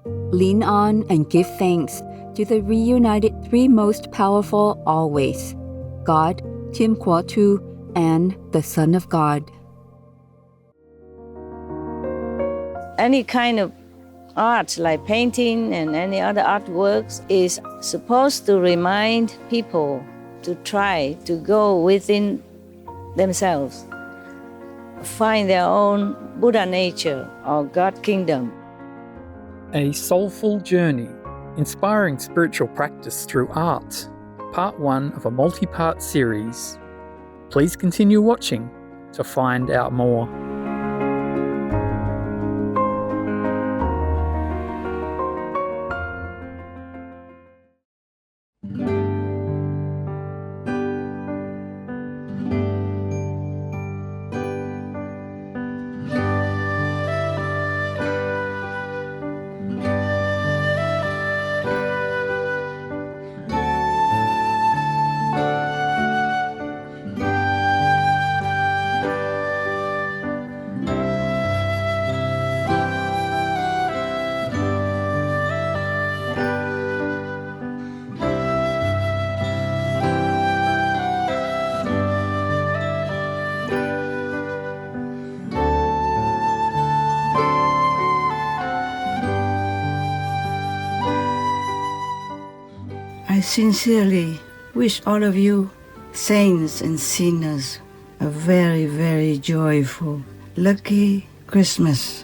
Lean on and give thanks to the reunited three most powerful always, God, Tim Kwatu, and the Son of God. Any kind of art like painting and any other artworks is supposed to remind people to try to go within themselves, find their own Buddha nature or God kingdom. A soulful journey, inspiring spiritual practice through art, part 1 of a multi-part series. Please continue watching to find out more. I sincerely wish all of you, saints and sinners, a very, very joyful, lucky Christmas.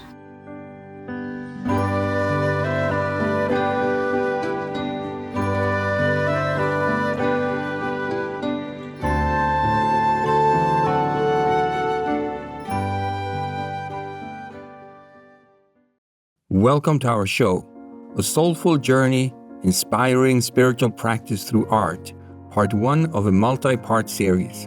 Welcome to our show, A Soulful Journey, Inspiring Spiritual Practice Through Art, part 1 of a multi-part series.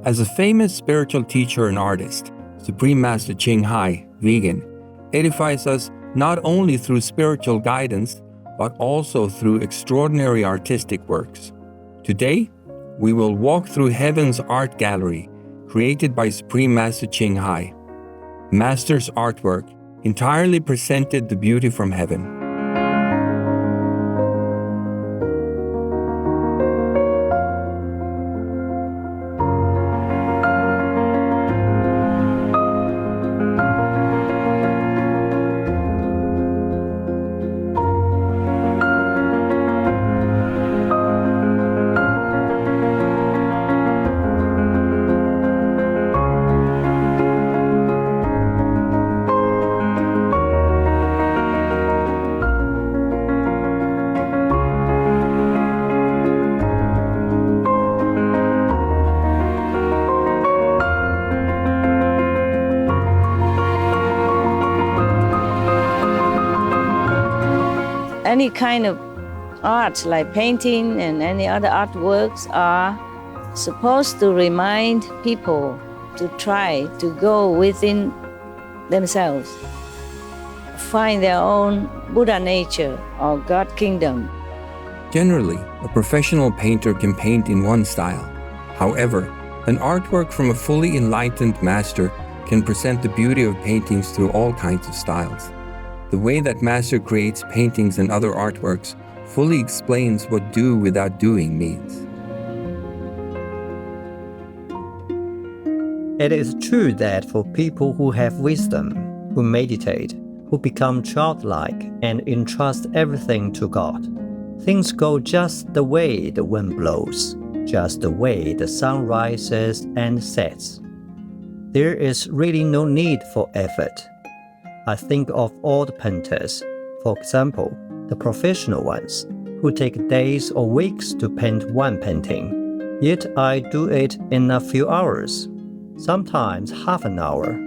As a famous spiritual teacher and artist, Supreme Master Ching Hai, vegan, edifies us not only through spiritual guidance, but also through extraordinary artistic works. Today, we will walk through Heaven's Art Gallery, created by Supreme Master Ching Hai. Master's artwork entirely presented the beauty from heaven. Any kind of art like painting and any other artworks are supposed to remind people to try to go within themselves, find their own Buddha nature or God kingdom. Generally, a professional painter can paint in one style. However, an artwork from a fully enlightened master can present the beauty of paintings through all kinds of styles. The way that Master creates paintings and other artworks fully explains what do without doing means. It is true that for people who have wisdom, who meditate, who become childlike and entrust everything to God, things go just the way the wind blows, just the way the sun rises and sets. There is really no need for effort. I think of all the painters, for example, the professional ones, who take days or weeks to paint one painting. Yet I do it in a few hours, sometimes half an hour,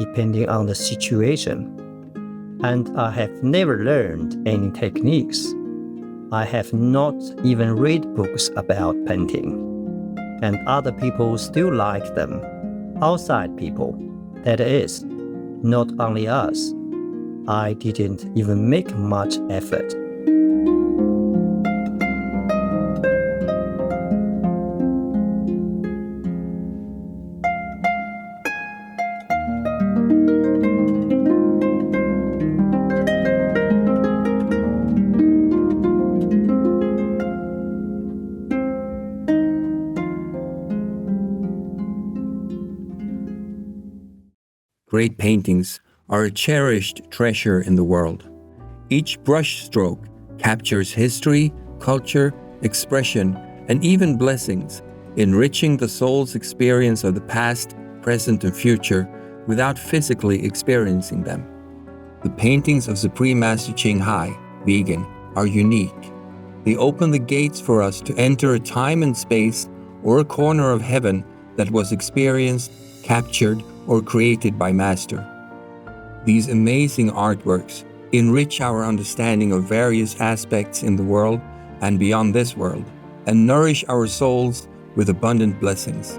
depending on the situation. And I have never learned any techniques. I have not even read books about painting. And other people still like them. Outside people, that is. Not only us. I didn't even make much effort. great paintings are a cherished treasure in the world. Each brushstroke captures history, culture, expression, and even blessings, enriching the soul's experience of the past, present, and future without physically experiencing them. The paintings of Supreme Master Ching Hai, vegan, are unique. They open the gates for us to enter a time and space or a corner of heaven that was experienced, captured, or created by Master. These amazing artworks enrich our understanding of various aspects in the world and beyond this world, and nourish our souls with abundant blessings.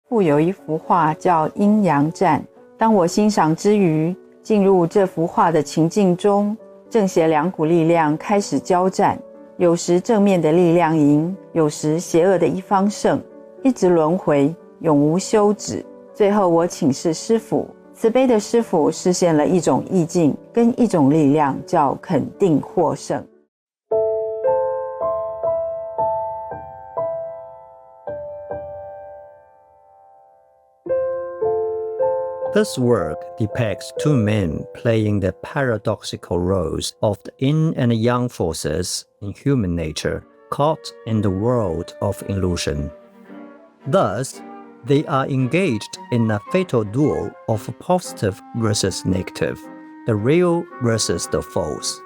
《富有一幅画叫《阴阳战》，当我欣赏之余，进入这幅画的情境中，正邪两股力量开始交战，有时正面的力量赢，有时邪恶的一方胜，一直轮回，永无休止。最后我请示师父，慈悲的师父示现了一种意境跟一种力量，叫肯定获胜。This work depicts two men playing the paradoxical roles of the yin and yang forces in human nature, caught in the world of illusion. Thus, they are engaged in a fatal duel of positive versus negative, the real versus the false.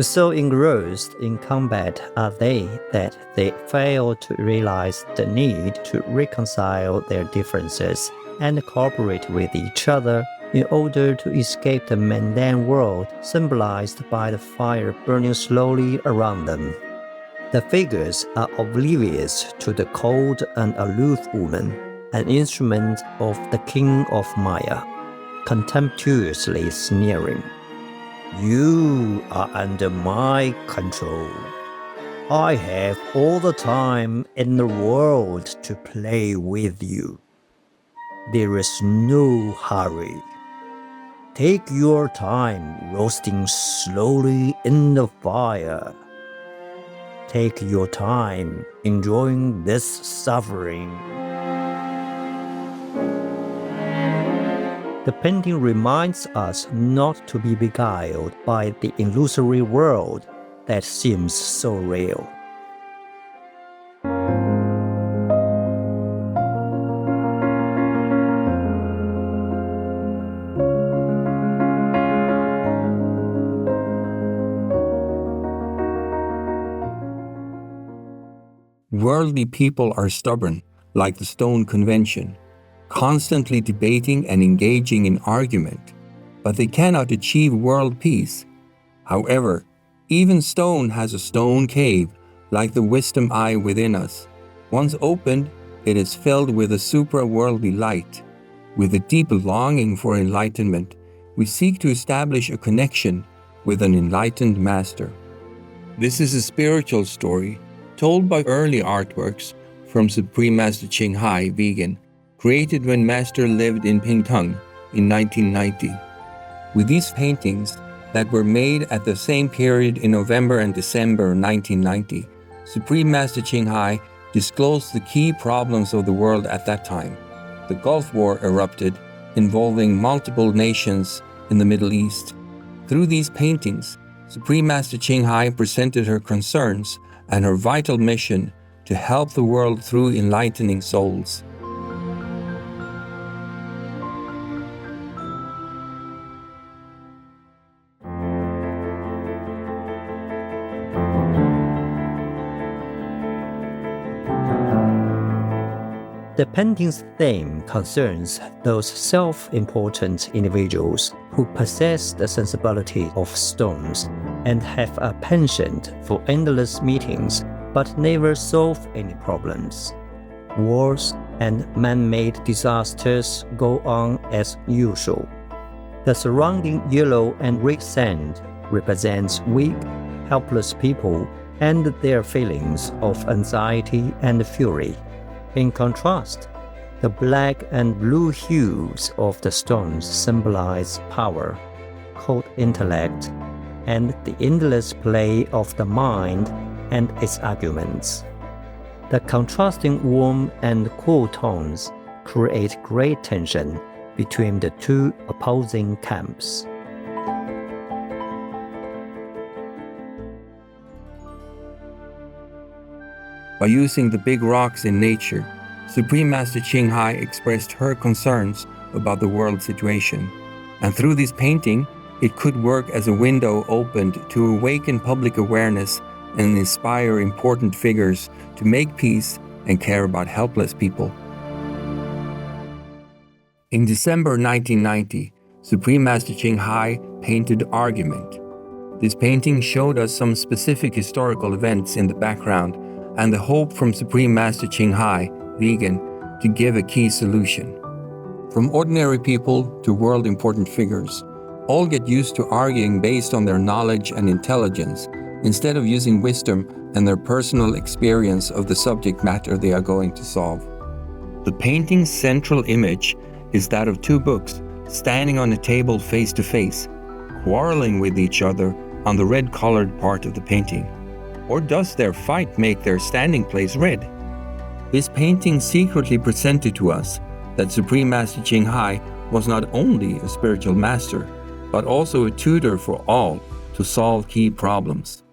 So engrossed in combat are they that they fail to realize the need to reconcile their differences and cooperate with each other in order to escape the mundane world symbolized by the fire burning slowly around them. The figures are oblivious to the cold and aloof woman, an instrument of the king of Maya, contemptuously sneering. You are under my control. I have all the time in the world to play with you. There is no hurry. Take your time roasting slowly in the fire. Take your time enjoying this suffering. The painting reminds us not to be beguiled by the illusory world that seems so real. Worldly people are stubborn, like the stone convention, constantly debating and engaging in argument, but they cannot achieve world peace. However, even stone has a stone cave, like the wisdom eye within us. Once opened, it is filled with a supra-worldly light. With a deep longing for enlightenment, we seek to establish a connection with an enlightened master. This is a spiritual story told by early artworks from Supreme Master Ching Hai, vegan, created when Master lived in Pingtung in 1990. With these paintings that were made at the same period in November and December 1990, Supreme Master Ching Hai disclosed the key problems of the world at that time. The Gulf War erupted, involving multiple nations in the Middle East. Through these paintings, Supreme Master Ching Hai presented her concerns and her vital mission to help the world through enlightening souls. The painting's theme concerns those self-important individuals who possess the sensibility of stones and have a penchant for endless meetings but never solve any problems. Wars and man-made disasters go on as usual. The surrounding yellow and red sand represents weak, helpless people and their feelings of anxiety and fury. In contrast, the black and blue hues of the stones symbolize power, cold intellect, and the endless play of the mind and its arguments. The contrasting warm and cool tones create great tension between the two opposing camps. By using the big rocks in nature, Supreme Master Ching Hai expressed her concerns about the world situation. And through this painting, it could work as a window opened to awaken public awareness and inspire important figures to make peace and care about helpless people. In December 1990, Supreme Master Ching Hai painted Argument. This painting showed us some specific historical events in the background and the hope from Supreme Master Ching Hai, vegan, to give a key solution. From ordinary people to world important figures, all get used to arguing based on their knowledge and intelligence instead of using wisdom and their personal experience of the subject matter they are going to solve. The painting's central image is that of two books standing on a table face to face, quarreling with each other on the red-colored part of the painting. Or does their fight make their standing place red? This painting secretly presented to us that Supreme Master Ching Hai was not only a spiritual master, but also a tutor for all to solve key problems.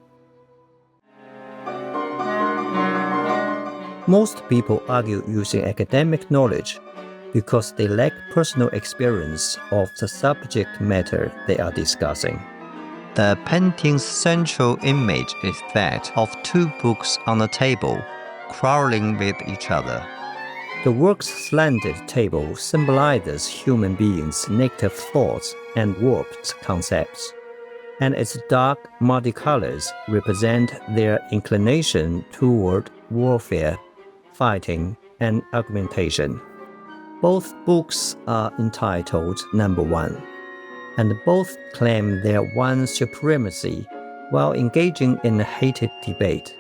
Most people argue using academic knowledge because they lack personal experience of the subject matter they are discussing. The painting's central image is that of two books on a table, quarreling with each other. The work's slanted table symbolizes human beings' negative thoughts and warped concepts, and its dark, muddy colors represent their inclination toward warfare, fighting, and argumentation. Both books are entitled Number One, and both claim their one supremacy while engaging in a heated debate.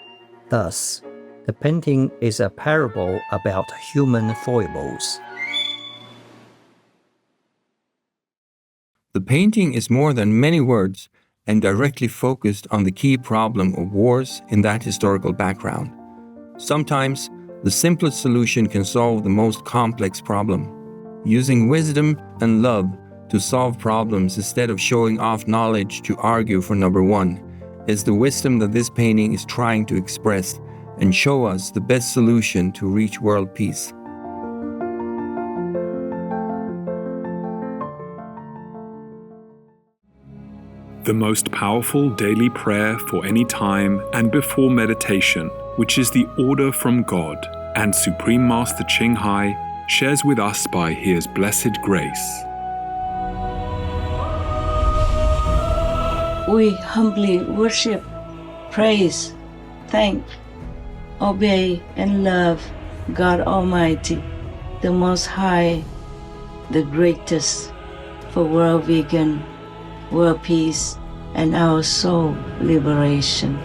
Thus, the painting is a parable about human foibles. The painting is more than many words and directly focused on the key problem of wars in that historical background. Sometimes, the simplest solution can solve the most complex problem. Using wisdom and love to solve problems instead of showing off knowledge to argue for number one is the wisdom that this painting is trying to express and show us the best solution to reach world peace. The most powerful daily prayer for any time and before meditation, which is the order from God, and Supreme Master Ching Hai shares with us by His blessed grace. We humbly worship, praise, thank, obey, and love God Almighty, the Most High, the greatest, for world vegan, world peace, and our soul liberation.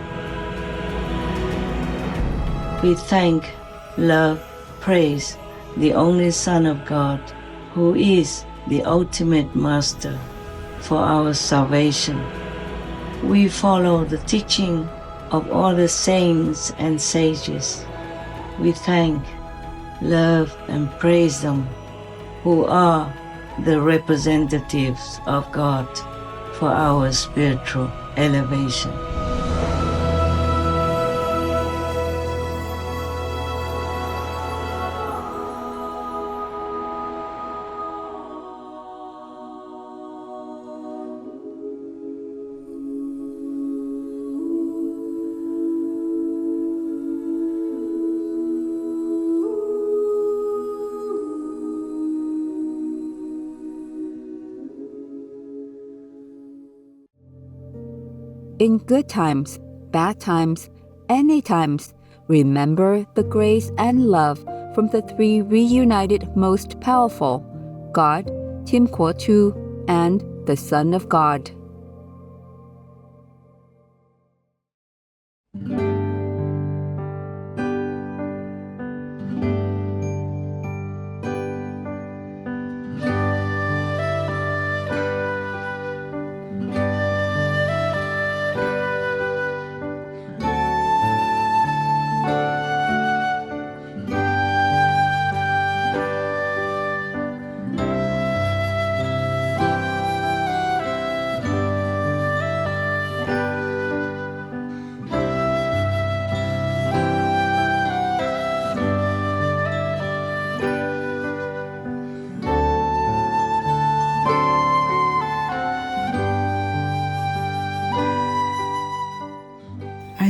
We thank, love, praise the only Son of God, who is the ultimate Master for our salvation. We follow the teaching of all the saints and sages. We thank, love, and praise them, who are the representatives of God for our spiritual elevation. In good times, bad times, any times, remember the grace and love from the three reunited most powerful, God, Tim Kuo Tu, and the Son of God.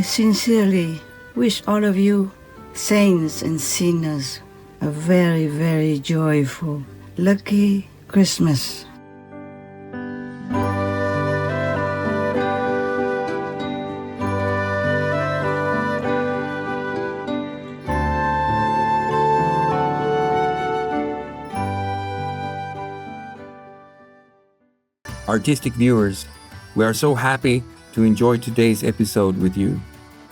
sincerely wish all of you, saints and sinners, a very, very joyful, lucky Christmas. Artistic viewers, we are so happy to enjoy today's episode with you.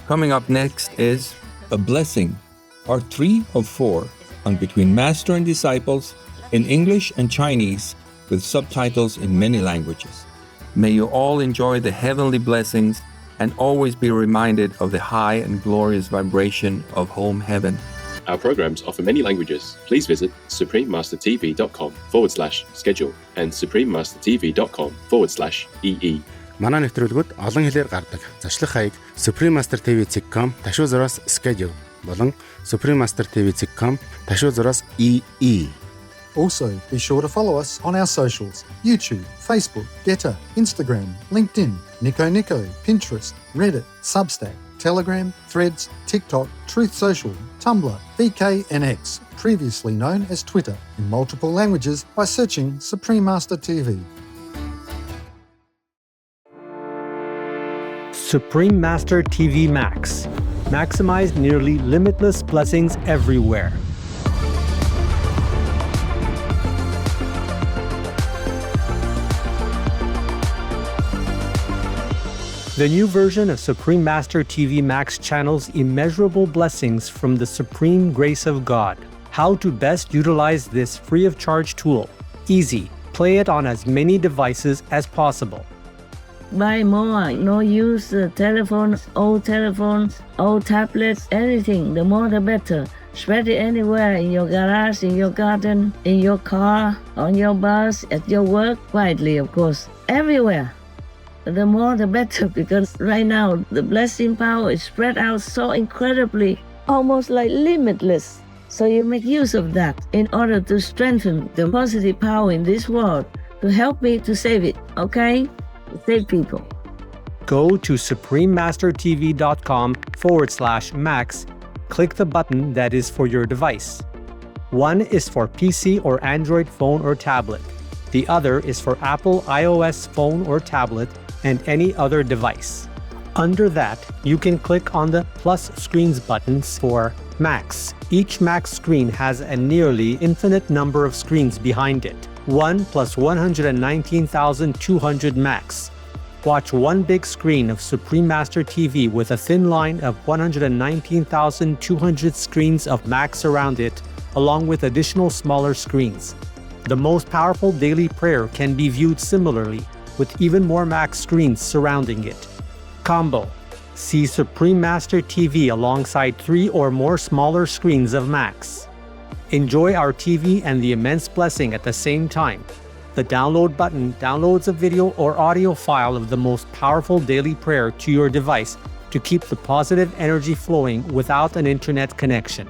Coming up next is A Blessing, part 3 of 4, on Between Master and Disciples in English and Chinese with subtitles in many languages. May you all enjoy the heavenly blessings and always be reminded of the high and glorious vibration of home heaven. Our programs offer many languages. Please visit suprememastertv.com/schedule and suprememastertv.com/ee. Манай нэвтрүүлгүүд олон хэлээр гардаг. Зашлах хаяг suprememastertv.com/schedule болон suprememastertv.com/ee. Also, be sure to follow us on our socials: YouTube, Facebook, Getter, Instagram, LinkedIn, Nico, Pinterest, Reddit, Substack, Telegram, Threads, TikTok, Truth Social, Tumblr, VK and X, previously known as Twitter, in multiple languages by searching Supreme Master TV. Supreme Master TV Max. Maximize nearly limitless blessings everywhere. The new version of Supreme Master TV Max channels immeasurable blessings from the supreme grace of God. How to best utilize this free of charge tool. Easy. Play it on as many devices as possible. Buy more, no use telephones, old tablets, anything. The more the better. Spread it anywhere, in your garage, in your garden, in your car, on your bus, at your work, widely of course, everywhere. The more the better, because right now the blessing power is spread out so incredibly, almost like limitless. So you make use of that in order to strengthen the positive power in this world, to help me to save it, okay? To save people. Go to suprememastertv.com/max. Click the button that is for your device. One is for PC or Android phone or tablet. The other is for Apple iOS phone or tablet and any other device. Under that, you can click on the plus screens buttons for Max. Each Max screen has a nearly infinite number of screens behind it. 1 plus 119,200 Max. Watch one big screen of Supreme Master TV with a thin line of 119,200 screens of Max around it, along with additional smaller screens. The most powerful daily prayer can be viewed similarly, with even more Max screens surrounding it. Combo. See Supreme Master TV alongside 3 or more smaller screens of Max. Enjoy our TV and the immense blessing at the same time. The download button downloads a video or audio file of the most powerful daily prayer to your device to keep the positive energy flowing without an internet connection.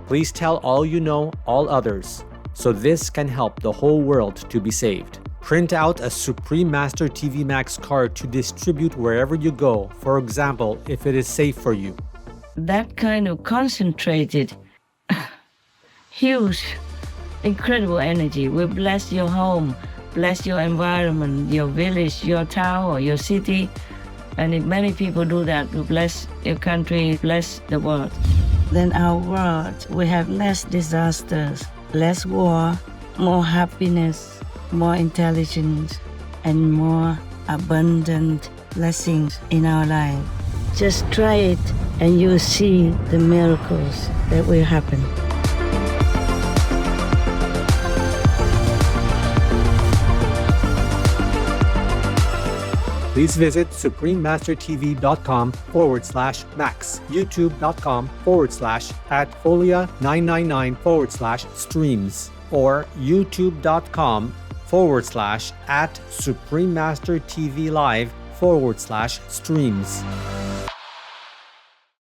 Please tell all you know, all others, so this can help the whole world to be saved. Print out a Supreme Master TV Max card to distribute wherever you go, for example, if it is safe for you. That kind of concentrated, huge, incredible energy will bless your home, bless your environment, your village, your town, or your city. And if many people do that, will bless your country, bless the world. Then our world will have less disasters, less war, more happiness, more intelligence, and more abundant blessings in our life. Just try it and you'll see the miracles that will happen. Please visit suprememastertv.com/max, youtube.com/@folia999/streams, or youtube.com/@suprememastertvlive/streams.